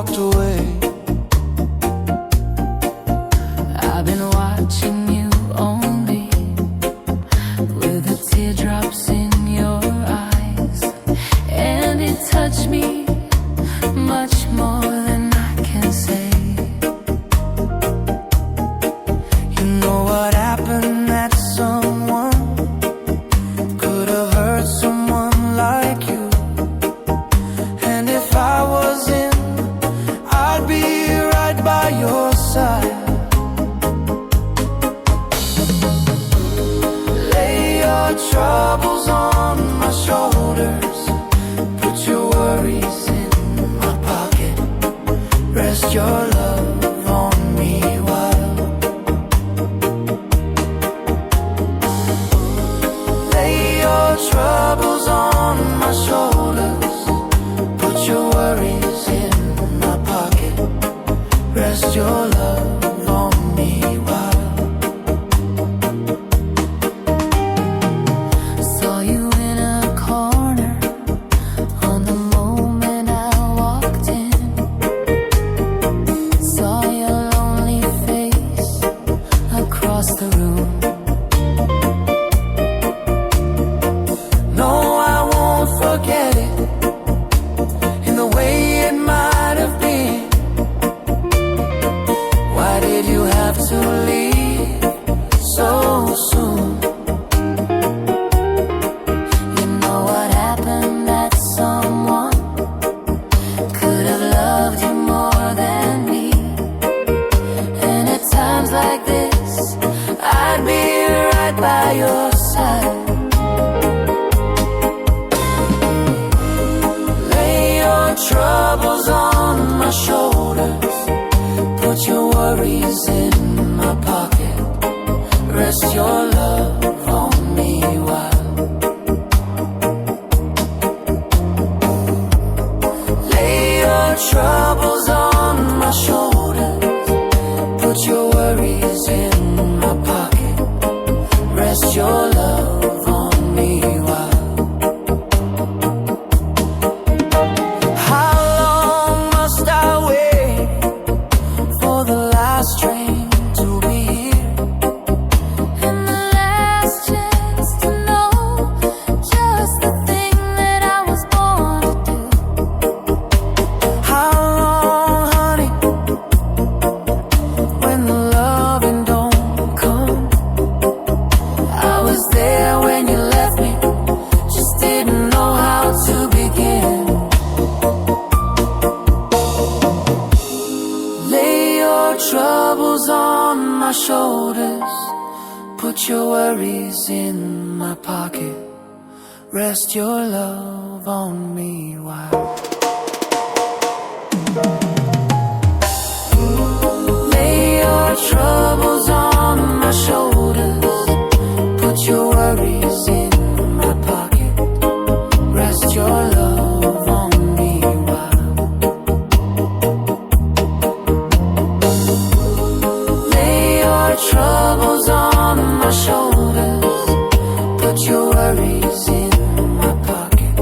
walked away. I've been watching you only with the teardrops in your eyes, and it touched me much more than I can say. You know what happened, that someone could have hurt someone like you. And if I was in, I'd be right by your side. Lay your troubles on my shoulders, put your worries in my pocket, rest your love on me while. Lay your troubles on my shoulders, put your worries in my pocket, rest your love on me while. Saw you in a corner on the moment I walked in. Saw your lonely face across the room. No, I won't forget it in the way it might have been. Why did you have to leave so soon? You know what happened, that someone could have loved you more than me. And at times like this, I'd be right by your side. Lay your troubles on my shoulders, put your worries in my pocket, rest your love on me while. Lay your troubles on my shoulders, put your worries in my pocket, rest your love on me while. How long must I wait for the last train to be here? And the last chance to know just the thing that I was born to do. How long, honey, when the loving don't come? I was there when you left me, just didn't know how to begin. Lay your troubles on my shoulders, put your worries in my pocket, rest your love on me while. Lay your troubles on my shoulders, put your worries in my pocket, rest your love on me while. Lay your troubles on my shoulders, put your worries in my pocket,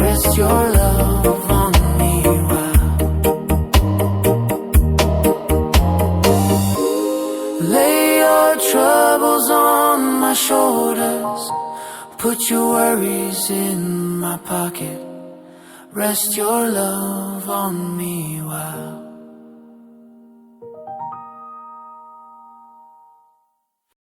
rest your love on me while. Lay your troubles on my shoulders, put your worries in my pocket, rest your love on me while.